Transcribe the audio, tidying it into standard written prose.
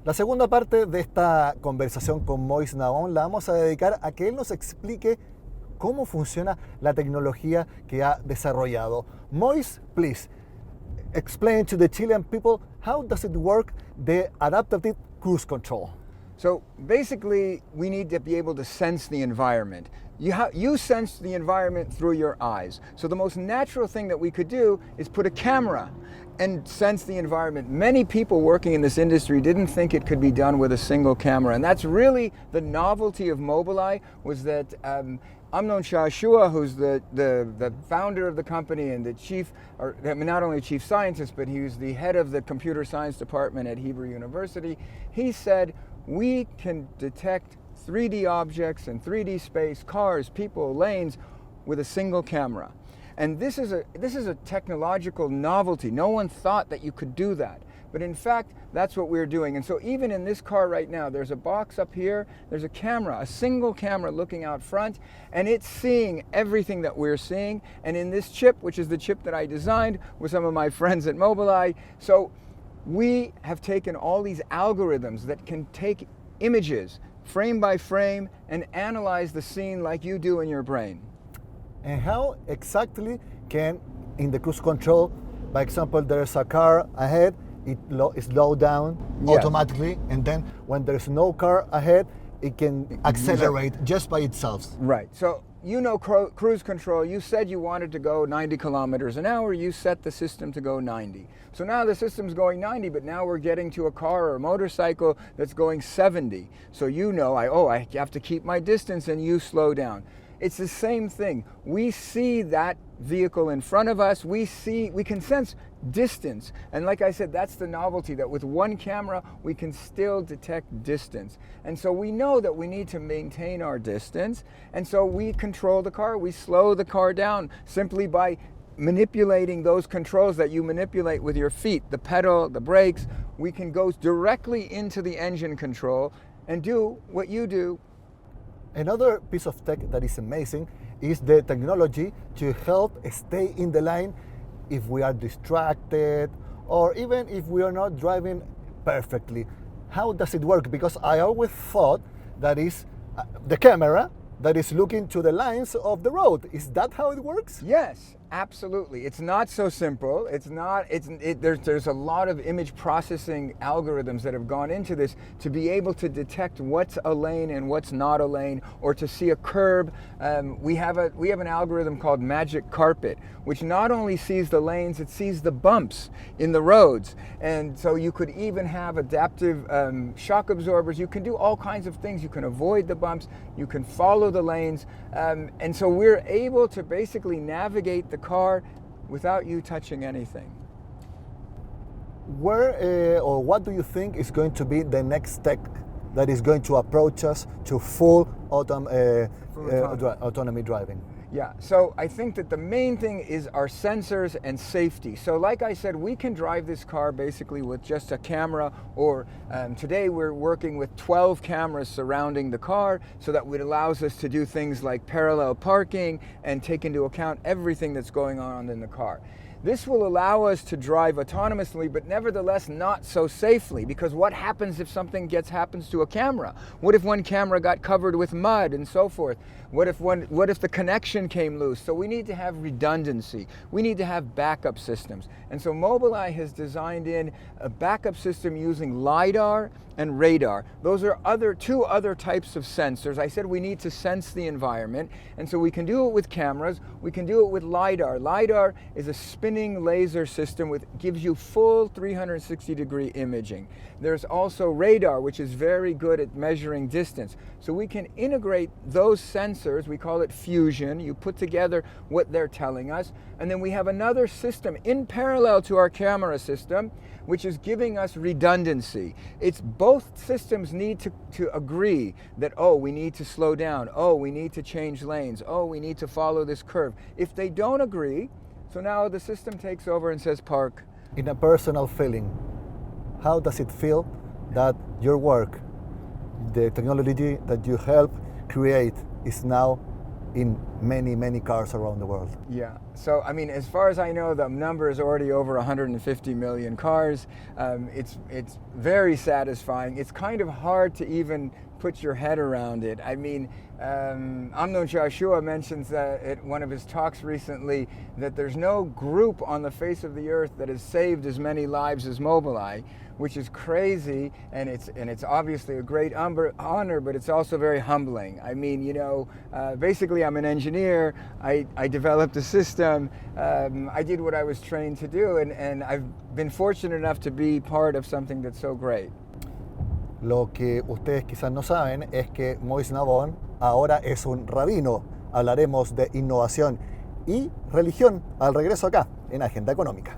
La segunda parte de esta conversación con Mois Navon la vamos a dedicar a que él nos explique cómo funciona la tecnología que ha desarrollado. Mois, please, explain to the Chilean people how does it work, the adaptive cruise control. So basically, we need to be able to sense the environment. You sense the environment through your eyes. So the most natural thing that we could do is put a camera and sense the environment. Many people working in this industry didn't think it could be done with a single camera. And that's really the novelty of Mobileye, was that Amnon Shashua, who's the founder of the company and the chief, or not only chief scientist, but he was the head of the computer science department at Hebrew University, he said, we can detect 3D objects in 3D space, cars, people, lanes, with a single camera. And this is a technological novelty. No one thought that you could do that. But in fact, that's what we're doing. And so even in this car right now, there's a box up here, there's a camera, a single camera looking out front, and it's seeing everything that we're seeing. And in this chip, which is the chip that I designed with some of my friends at Mobileye, so we have taken all these algorithms that can take images frame by frame and analyze the scene like you do in your brain. And how exactly can, in the cruise control, by example, there's a car ahead, it slow down automatically, and then when there's no car ahead, it can accelerate just by itself. Right. So you know cruise control, you said you wanted to go 90 kilometers an hour, you set the system to go 90. So now the system's going 90, but now we're getting to a car or a motorcycle that's going 70. So you know, I have to keep my distance, and you slow down. It's the same thing. We see that vehicle in front of us, we can sense distance. And like I said, that's the novelty, that with one camera, we can still detect distance. And so we know that we need to maintain our distance. And so we control the car, we slow the car down simply by manipulating those controls that you manipulate with your feet, the pedal, the brakes. We can go directly into the engine control and do what you do. Another piece of tech that is amazing is the technology to help stay in the line if we are distracted, or even if we are not driving perfectly. How does it work? Because I always thought that is the camera that is looking to the lines of the road. Is that how it works? Yes, absolutely. It's not so simple. There's a lot of image processing algorithms that have gone into this to be able to detect what's a lane and what's not a lane, or to see a curb. We have an algorithm called Magic Carpet, which not only sees the lanes, it sees the bumps in the roads. And so you could even have adaptive shock absorbers. You can do all kinds of things. You can avoid the bumps. You can follow the lanes. And so we're able to basically navigate the car without you touching anything. Where or what do you think is going to be the next tech that is going to approach us to full autonomy driving? Yeah, so I think that the main thing is our sensors and safety. So like I said, we can drive this car basically with just a camera, or today we're working with 12 cameras surrounding the car, so that it allows us to do things like parallel parking and take into account everything that's going on in the car. This will allow us to drive autonomously, but nevertheless not so safely, because what happens if something happens to a camera? What if one camera got covered with mud and so forth? What if the connection came loose? So we need to have redundancy. We need to have backup systems. And so Mobileye has designed in a backup system using LiDAR and radar. Those are two other types of sensors. I said we need to sense the environment, and so we can do it with cameras, we can do it with LiDAR. LiDAR is a spinning laser system gives you full 360-degree imaging. There's also radar, which is very good at measuring distance. So we can integrate those sensors, we call it fusion. You put together what they're telling us, and then we have another system in parallel to our camera system, which is giving us redundancy. It's both systems need to agree that, oh, we need to slow down, oh, we need to change lanes, oh, we need to follow this curve. If they don't agree, so now the system takes over and says park. In a personal feeling, how does it feel that your work, the technology that you help create, is now in many, many cars around the world? Yeah. So, I mean, as far as I know, the number is already over 150 million cars. It's very satisfying. It's kind of hard to even put your head around it. I mean, Amnon Joshua mentions at one of his talks recently that there's no group on the face of the earth that has saved as many lives as Mobileye, which is crazy, and it's obviously a great honor, but it's also very humbling. I mean, you know, basically I'm an engineer, I developed a system, I did what I was trained to do, and I've been fortunate enough to be part of something that's so great. Lo que ustedes quizás no saben es que Mois Navon ahora es un rabino. Hablaremos de innovación y religión al regreso acá en Agenda Económica.